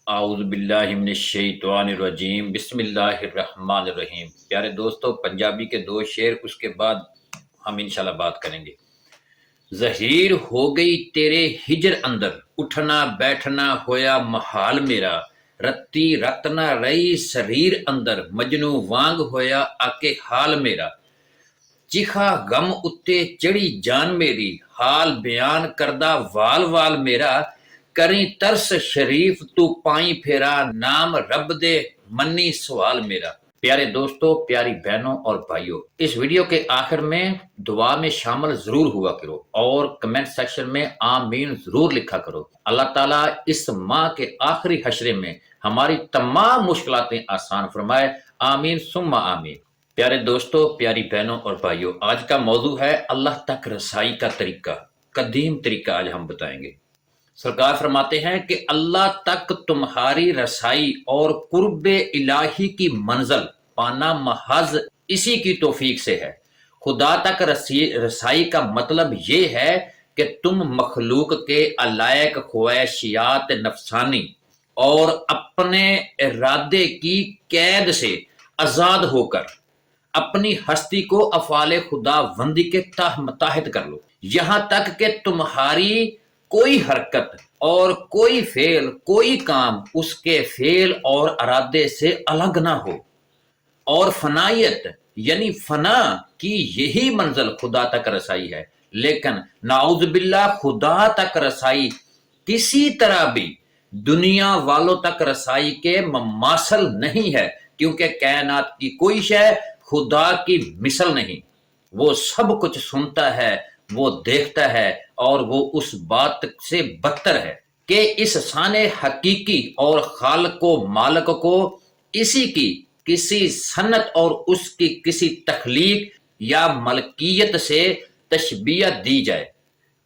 اعوذ باللہ من الشیطان الرجیم بسم اللہ الرحمن الرحیم۔ پیارے دوستو، پنجابی کے دو شعر، اس کے بعد ہم انشاءاللہ بات کریں گے۔ ظہیر ہو گئی تیرے ہجر اندر، اٹھنا بیٹھنا ہویا محال میرا، رتی رت نہ رہی سریر اندر، مجنو وانگ ہویا آکے حال میرا، چیخا غم اتے چڑی جان میری، حال بیان کردہ وال وال میرا، کریں ترس شریف تو پائیں پھیرا، نام رب دے منی سوال میرا۔ پیارے دوستو، پیاری بہنوں اور بھائیوں، اس ویڈیو کے آخر میں دعا میں شامل ضرور ہوا کرو اور کمنٹ سیکشن میں آمین ضرور لکھا کرو۔ اللہ تعالیٰ اس ماہ کے آخری حشرے میں ہماری تمام مشکلاتیں آسان فرمائے، آمین ثم آمین۔ پیارے دوستو، پیاری بہنوں اور بھائیوں، آج کا موضوع ہے اللہ تک رسائی کا طریقہ، قدیم طریقہ آج ہم بتائیں گے۔ سرکار فرماتے ہیں کہ اللہ تک تمہاری رسائی اور قرب الہی کی منزل پانا محض اسی کی توفیق سے ہے۔ خدا تک رسائی کا مطلب یہ ہے کہ تم مخلوق کے علائق خواہشات نفسانی اور اپنے ارادے کی قید سے آزاد ہو کر اپنی ہستی کو افعال خدا بندی کے تحت کر لو، یہاں تک کہ تمہاری کوئی حرکت اور کوئی فعل، کوئی کام اس کے فعل اور ارادے سے الگ نہ ہو۔ اور فنائیت یعنی فنا کی یہی منزل خدا تک رسائی ہے، لیکن نعوذ باللہ خدا تک رسائی کسی طرح بھی دنیا والوں تک رسائی کے مماثل نہیں ہے، کیونکہ کائنات کی کوئی شے خدا کی مثل نہیں۔ وہ سب کچھ سنتا ہے، وہ دیکھتا ہے، اور وہ اس بات سے بدتر ہے کہ اس شان حقیقی اور خالق و مالک کو اسی کی کسی صنعت اور اس کی کسی تخلیق یا ملکیت سے تشبیہ دی جائے۔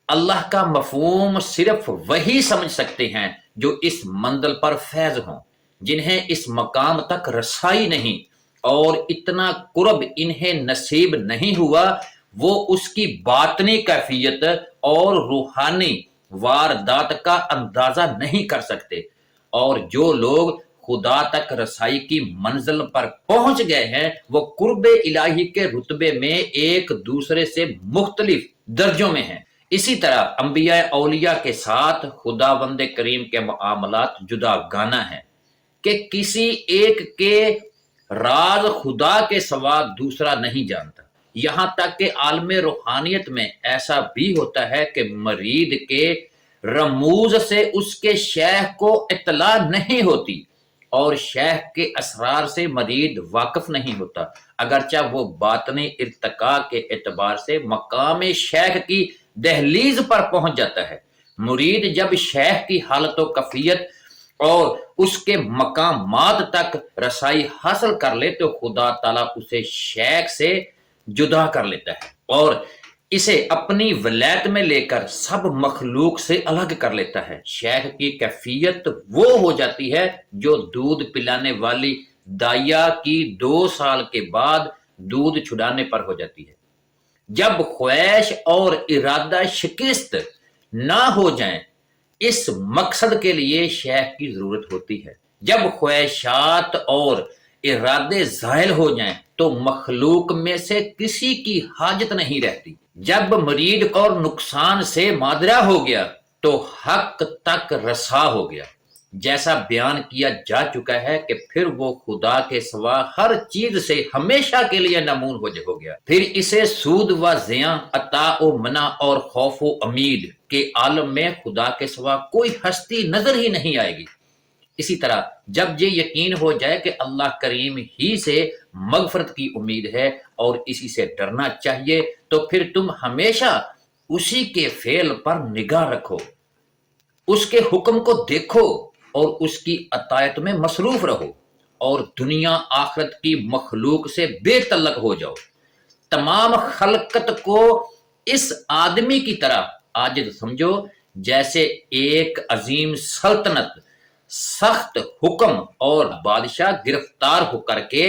اللہ کا مفہوم صرف وہی سمجھ سکتے ہیں جو اس منزل پر فیض ہوں، جنہیں اس مقام تک رسائی نہیں اور اتنا قرب انہیں نصیب نہیں ہوا، وہ اس کی باطنی کیفیت اور روحانی واردات کا اندازہ نہیں کر سکتے۔ اور جو لوگ خدا تک رسائی کی منزل پر پہنچ گئے ہیں، وہ قرب الہی کے رتبے میں ایک دوسرے سے مختلف درجوں میں ہیں۔ اسی طرح انبیاء اولیاء کے ساتھ خداوند کریم کے معاملات جدا گانا ہیں کہ کسی ایک کے راز خدا کے سوا دوسرا نہیں جانتا۔ یہاں تک کہ عالم روحانیت میں ایسا بھی ہوتا ہے کہ مرید کے رموز سے اس کے شیخ کو اطلاع نہیں ہوتی اور شیخ کے اسرار سے مرید واقف نہیں ہوتا، اگرچہ وہ باطنی ارتقاء کے اعتبار سے مقام شیخ کی دہلیز پر پہنچ جاتا ہے۔ مرید جب شیخ کی حالت و کیفیت اور اس کے مقامات تک رسائی حاصل کر لے تو خدا تعالیٰ اسے شیخ سے جدا کر لیتا ہے اور اسے اپنی ولایت میں لے کر سب مخلوق سے الگ کر لیتا ہے۔ شیخ کی کیفیت وہ ہو جاتی ہے جو دودھ پلانے والی دائیا کی 2 سال کے بعد دودھ چھڑانے پر ہو جاتی ہے۔ جب خواہش اور ارادہ شکست نہ ہو جائیں، اس مقصد کے لیے شیخ کی ضرورت ہوتی ہے۔ جب خواہشات اور ارادے زائل ہو جائیں تو مخلوق میں سے کسی کی حاجت نہیں رہتی۔ جب مرید اور نقصان سے مادرہ ہو گیا تو حق تک رسا ہو گیا۔ جیسا بیان کیا جا چکا ہے کہ پھر وہ خدا کے سوا ہر چیز سے ہمیشہ کے لیے نمون ہو گیا۔ پھر اسے سود و زیاں، عطا و منع اور خوف و امید کے عالم میں خدا کے سوا کوئی ہستی نظر ہی نہیں آئے گی۔ اسی طرح جب یہ یقین ہو جائے کہ اللہ کریم ہی سے مغفرت کی امید ہے اور اسی سے ڈرنا چاہیے، تو پھر تم ہمیشہ اسی کے فعل پر نگاہ رکھو، اس کے حکم کو دیکھو اور اس کی اطاعت میں مصروف رہو، اور دنیا آخرت کی مخلوق سے بے تعلق ہو جاؤ۔ تمام خلقت کو اس آدمی کی طرح عاجز سمجھو جیسے ایک عظیم سلطنت سخت حکم اور بادشاہ گرفتار ہو کر کے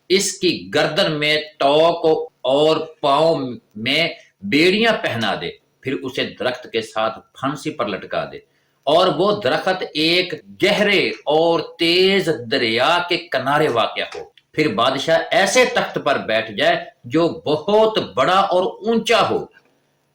اس کی گردن میں توق اور پاؤں میں بیڑیاں پہنا دے، پھر اسے درخت کے ساتھ پھانسی پر لٹکا دے اور وہ درخت ایک گہرے اور تیز دریا کے کنارے واقع ہو۔ پھر بادشاہ ایسے تخت پر بیٹھ جائے جو بہت بڑا اور اونچا ہو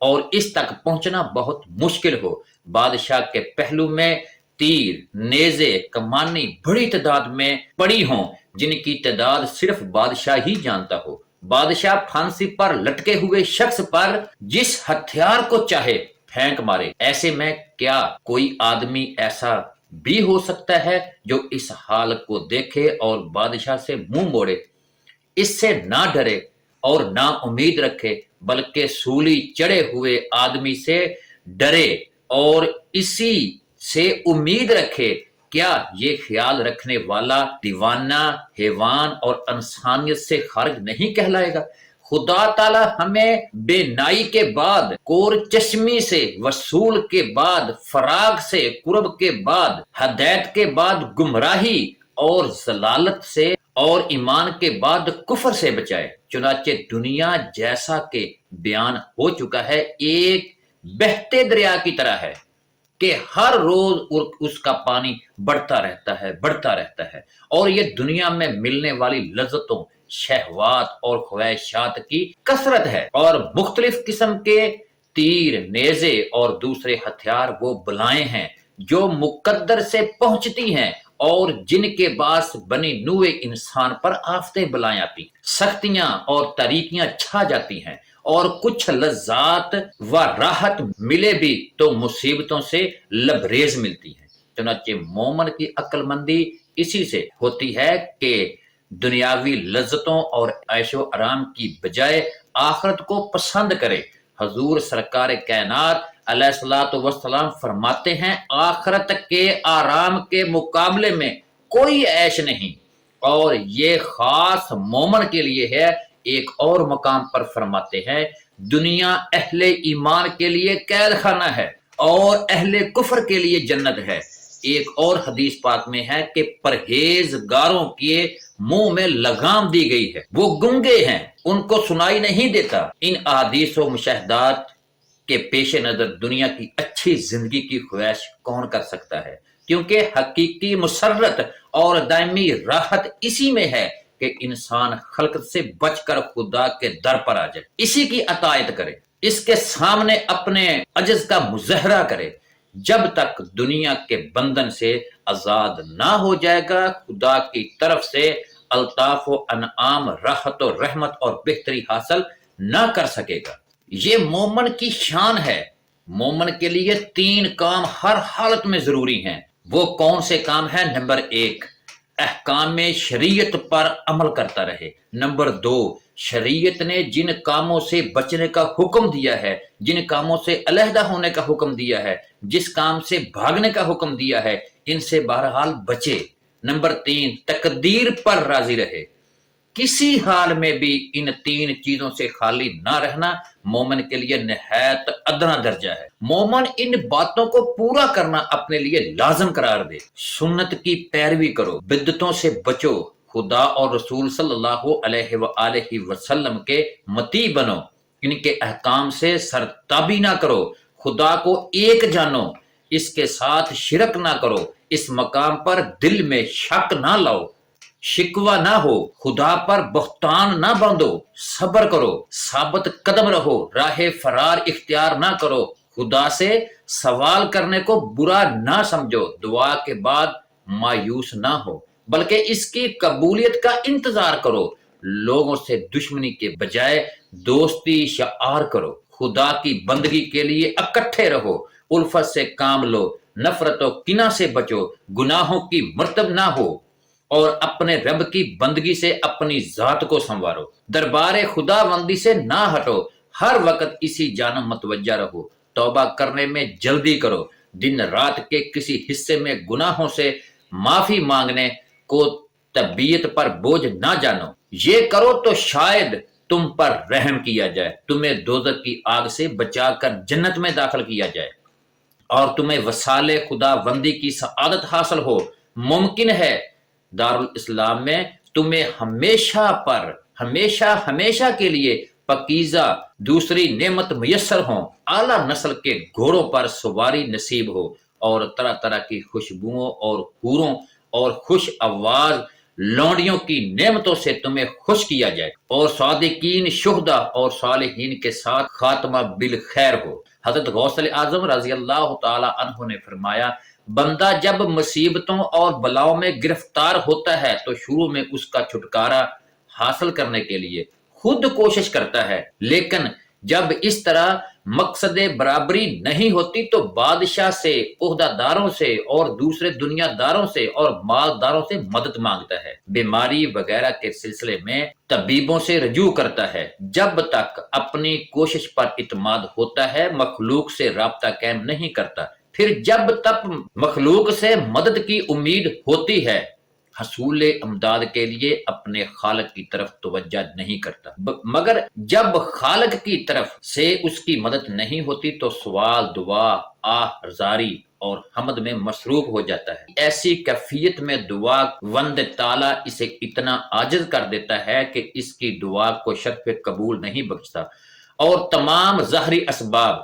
اور اس تک پہنچنا بہت مشکل ہو۔ بادشاہ کے پہلو میں تیر، نیزے، کمانی بڑی تعداد میں پڑی ہوں جن کی تعداد صرف بادشاہ ہی جانتا ہو۔ بادشاہ پھانسی پر لٹکے ہوئے شخص پر جس ہتھیار کو چاہے پھینک مارے۔ ایسے میں کیا کوئی آدمی ایسا بھی ہو سکتا ہے جو اس حال کو دیکھے اور بادشاہ سے منہ موڑے، اس سے نہ ڈرے اور نہ امید رکھے، بلکہ سولی چڑھے ہوئے آدمی سے ڈرے اور اسی سے امید رکھے؟ کیا یہ خیال رکھنے والا دیوانہ، حیوان اور انسانیت سے خارج نہیں کہلائے گا؟ خدا تعالی ہمیں بے نائی کے بعد کور چشمی سے، وصول کے بعد فراغ سے، قرب کے بعد ہدایت کے بعد گمراہی اور ضلالت سے اور ایمان کے بعد کفر سے بچائے۔ چنانچہ دنیا جیسا کہ بیان ہو چکا ہے ایک بہتے دریا کی طرح ہے کہ ہر روز اس کا پانی بڑھتا رہتا ہے اور یہ دنیا میں ملنے والی لذتوں، شہوات اور خواہشات کی کثرت ہے، اور مختلف قسم کے تیر، نیزے اور دوسرے ہتھیار وہ بلائیں ہیں جو مقدر سے پہنچتی ہیں اور جن کے باعث بنی نوع انسان پر آفتیں بلائیں آتی، سختیاں اور تاریکیاں چھا جاتی ہیں، اور کچھ لذات و راحت ملے بھی تو مصیبتوں سے لبریز ملتی ہیں۔ چنانچہ مومن کی عقل مندی اسی سے ہوتی ہے کہ دنیاوی لذتوں اور عیش و آرام کی بجائے آخرت کو پسند کرے۔ حضور سرکار کائنات علیہ الصلوۃ والسلام فرماتے ہیں آخرت کے آرام کے مقابلے میں کوئی عیش نہیں، اور یہ خاص مومن کے لیے ہے۔ ایک اور مقام پر فرماتے ہیں دنیا اہل ایمان کے لیے قید خانہ ہے اور اہل کفر کے لیے جنت ہے۔ ایک اور حدیث پاک میں ہے کہ پرہیزگاروں کے منہ میں لگام دی گئی ہے، وہ گنگے ہیں، ان کو سنائی نہیں دیتا۔ ان احادیث و مشاہدات کے پیش نظر دنیا کی اچھی زندگی کی خواہش کون کر سکتا ہے؟ کیونکہ حقیقی مسرت اور دائمی راحت اسی میں ہے کہ انسان خلقت سے بچ کر خدا کے در پر آ جائے، اسی کی اطاعت کرے، اس کے سامنے اپنے عجز کا مظاہرہ کرے۔ جب تک دنیا کے بندھن سے آزاد نہ ہو جائے گا خدا کی طرف سے الطاف و انعام، راحت و رحمت اور بہتری حاصل نہ کر سکے گا۔ یہ مومن کی شان ہے۔ مومن کے لیے 3 کام ہر حالت میں ضروری ہیں۔ وہ کون سے کام ہیں؟ نمبر 1، احکام شریعت پر عمل کرتا رہے۔ نمبر 2، شریعت نے جن کاموں سے بچنے کا حکم دیا ہے، جن کاموں سے علیحدہ ہونے کا حکم دیا ہے، جس کام سے بھاگنے کا حکم دیا ہے، ان سے بہرحال بچے۔ نمبر 3، تقدیر پر راضی رہے۔ کسی حال میں بھی ان 3 چیزوں سے خالی نہ رہنا مومن کے لیے نہایت ادنا درجہ ہے۔ مومن ان باتوں کو پورا کرنا اپنے لیے لازم قرار دے۔ سنت کی پیروی کرو، بدعتوں سے بچو، خدا اور رسول صلی اللہ علیہ وآلہ وسلم کے مطیع بنو، ان کے احکام سے سرتابی نہ کرو، خدا کو ایک جانو، اس کے ساتھ شرک نہ کرو، اس مقام پر دل میں شک نہ لاؤ، شکوہ نہ ہو، خدا پر بہتان نہ باندھو، صبر کرو، ثابت قدم رہو، راہ فرار اختیار نہ کرو، خدا سے سوال کرنے کو برا نہ سمجھو، دعا کے بعد مایوس نہ ہو بلکہ اس کی قبولیت کا انتظار کرو، لوگوں سے دشمنی کے بجائے دوستی شعار کرو، خدا کی بندگی کے لیے اکٹھے رہو، الفت سے کام لو، نفرت و کینہ سے بچو، گناہوں کی مرتب نہ ہو اور اپنے رب کی بندگی سے اپنی ذات کو سنوارو، دربار خدا بندی سے نہ ہٹو، ہر وقت اسی جانب متوجہ رہو، توبہ کرنے میں جلدی کرو، دن رات کے کسی حصے میں گناہوں سے معافی مانگنے کو طبیعت پر بوجھ نہ جانو۔ یہ کرو تو شاید تم پر رحم کیا جائے، تمہیں دوزخ کی آگ سے بچا کر جنت میں داخل کیا جائے اور تمہیں وصال خدا بندی کی سعادت حاصل ہو۔ ممکن ہے دارالاسلام میں تمہیں ہمیشہ کے لیے پاکیزہ دوسری نعمت میسر ہوں، اعلیٰ نسل کے گھوڑوں پر سواری نصیب ہو، اور طرح طرح کی خوشبوؤں اور حوروں اور خوش آواز لونڈیوں کی نعمتوں سے تمہیں خوش کیا جائے، اور صادقین، شہداء اور صالحین کے ساتھ خاتمہ بالخیر ہو۔ حضرت غوث اعظم رضی اللہ تعالی عنہ نے فرمایا، بندہ جب مصیبتوں اور بلاؤں میں گرفتار ہوتا ہے تو شروع میں اس کا چھٹکارا حاصل کرنے کے لیے خود کوشش کرتا ہے، لیکن جب اس طرح مقصد برابری نہیں ہوتی تو بادشاہ سے، عہدہ داروں سے اور دوسرے دنیا داروں سے اور مالداروں سے مدد مانگتا ہے، بیماری وغیرہ کے سلسلے میں طبیبوں سے رجوع کرتا ہے۔ جب تک اپنی کوشش پر اعتماد ہوتا ہے مخلوق سے رابطہ قائم نہیں کرتا، پھر جب تک مخلوق سے مدد کی امید ہوتی ہے حصول امداد کے لیے اپنے خالق کی طرف توجہ نہیں کرتا، مگر جب خالق کی طرف سے اس کی مدد نہیں ہوتی تو سوال، دعا، آہ زاری اور حمد میں مصروف ہو جاتا ہے۔ ایسی کیفیت میں دعا وند تعالیٰ اسے اتنا عاجز کر دیتا ہے کہ اس کی دعا کو شرف قبول نہیں بخشتا اور تمام ظاہری اسباب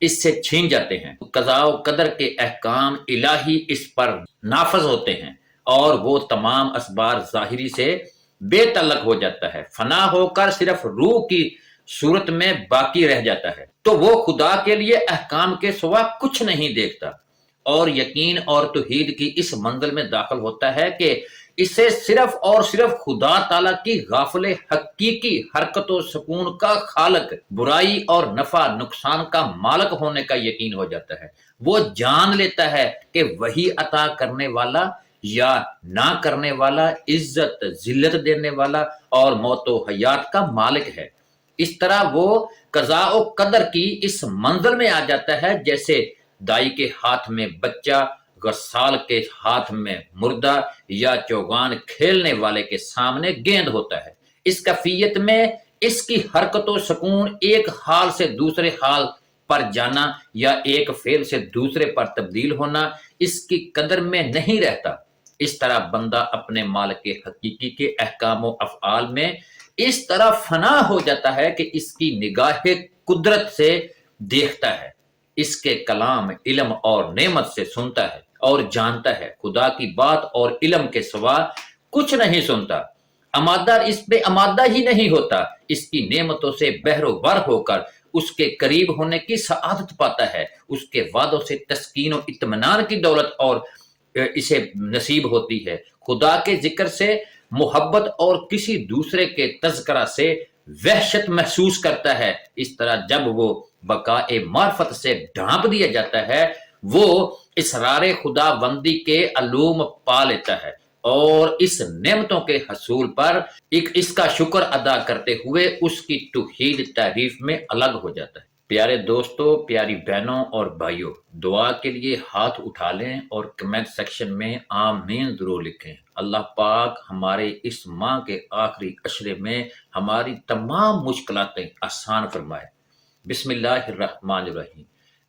اس سے چھین جاتے ہیں۔ قضاء و قدر کے احکام الہی اس پر نافذ ہوتے ہیں اور وہ تمام اسباب ظاہری سے بے تعلق ہو جاتا ہے، فنا ہو کر صرف روح کی صورت میں باقی رہ جاتا ہے، تو وہ خدا کے لیے احکام کے سوا کچھ نہیں دیکھتا اور یقین اور توحید کی اس منزل میں داخل ہوتا ہے کہ اسے صرف اور صرف خدا تعالیٰ کی غافل حقیقی حرکت و سکون کا خالق، برائی اور نفع نقصان کا مالک ہونے کا یقین ہو جاتا ہے۔ وہ جان لیتا ہے کہ وہی عطا کرنے والا یا نہ کرنے والا، عزت ذلت دینے والا اور موت و حیات کا مالک ہے۔ اس طرح وہ قضاء و قدر کی اس منزل میں آ جاتا ہے جیسے دائی کے ہاتھ میں بچہ، غسال کے ہاتھ میں مردہ یا چوگان کھیلنے والے کے سامنے گیند ہوتا ہے۔ اس کیفیت میں اس کی حرکت و سکون ایک حال سے دوسرے حال پر جانا یا ایک فعل سے دوسرے پر تبدیل ہونا اس کی قدر میں نہیں رہتا۔ اس طرح بندہ اپنے مالک حقیقی کے احکام و افعال میں اس طرح فنا ہو جاتا ہے کہ اس کی نگاہ قدرت سے دیکھتا ہے، اس کے کلام، علم اور نعمت سے سنتا ہے اور جانتا ہے، خدا کی بات اور علم کے سوا کچھ نہیں سنتا۔ آمادہ اس پہ آمادہ ہی نہیں ہوتا، اس کی نعمتوں سے بہر و بر ہو کر اس کے قریب ہونے کی سعادت پاتا ہے، اس کے وعدوں سے تسکین و اطمینان کی دولت اور اسے نصیب ہوتی ہے، خدا کے ذکر سے محبت اور کسی دوسرے کے تذکرہ سے وحشت محسوس کرتا ہے۔ اس طرح جب وہ بقائے معرفت سے ڈھانپ دیا جاتا ہے وہ اسرار خدا بندی کے علوم پا لیتا ہے اور اس نعمتوں کے حصول پر اس کا شکر ادا کرتے ہوئے اس کی توحید تعریف میں الگ ہو جاتا ہے۔ پیارے دوستو، پیاری بہنوں اور بھائیوں، دعا کے لیے ہاتھ اٹھا لیں اور کمنٹ سیکشن میں آمین ضرور لکھیں۔ اللہ پاک ہمارے اس ماہ کے آخری عشرے میں ہماری تمام مشکلاتیں آسان فرمائے۔ بسم اللہ الرحمن الرحیم۔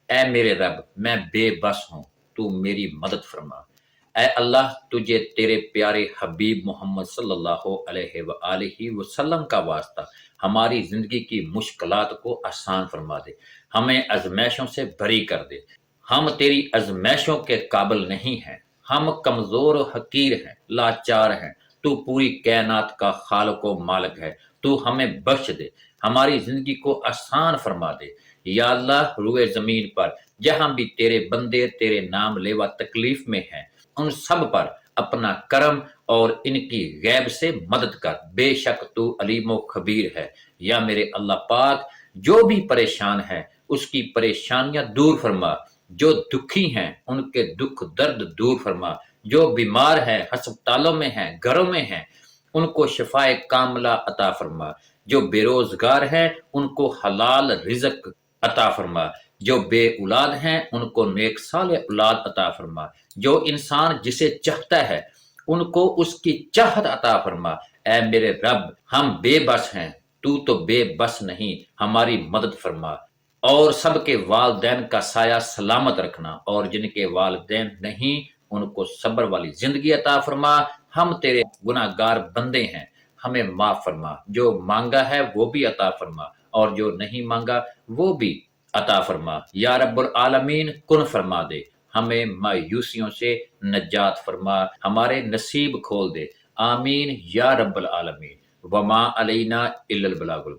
اے میرے رب، میں بے بس ہوں، تو میری مدد فرما۔ اے اللہ، تجھے تیرے پیارے حبیب محمد صلی اللہ علیہ وآلہ وسلم کا واسطہ ہماری زندگی کی مشکلات کو آسان فرما دے، ہمیں ازمائشوں سے بری کر دے۔ ہم تیری ازمائشوں کے قابل نہیں ہیں، ہم کمزور و حقیر ہیں، لاچار ہیں، تو پوری کائنات کا خالق و مالک ہے، تو ہمیں بخش دے، ہماری زندگی کو آسان فرما دے۔ یا اللہ، روئے زمین پر جہاں بھی تیرے بندے تیرے نام لیوا تکلیف میں ہیں، ان سب پر اپنا کرم اور ان کی غیب سے مدد کر، بے شک تو علیم و خبیر ہے۔ یا میرے اللہ پاک، جو بھی پریشان ہے اس کی پریشانیاں دور فرما، جو دکھی ہیں ان کے دکھ درد دور فرما، جو بیمار ہیں، ہسپتالوں میں ہیں، گھروں میں ہیں، ان کو شفائے کاملہ عطا فرما، جو بے روزگار ہیں ان کو حلال رزق عطا فرما، جو بے اولاد ہیں ان کو نیک صالح اولاد عطا فرما، جو انسان جسے چاہتا ہے ان کو اس کی چاہت عطا فرما۔ اے میرے رب، ہم بے بس ہیں، تو بے بس نہیں، ہماری مدد فرما، اور سب کے والدین کا سایہ سلامت رکھنا، اور جن کے والدین نہیں ان کو صبر والی زندگی عطا فرما۔ ہم تیرے گناہ گار بندے ہیں، ہمیں معاف فرما، جو مانگا ہے وہ بھی عطا فرما اور جو نہیں مانگا وہ بھی عطا فرما۔ یا رب العالمین، کن فرما دے، ہمیں مایوسیوں سے نجات فرما، ہمارے نصیب کھول دے، آمین یا رب العالمین۔ وما علینا الا البلاغ المبین۔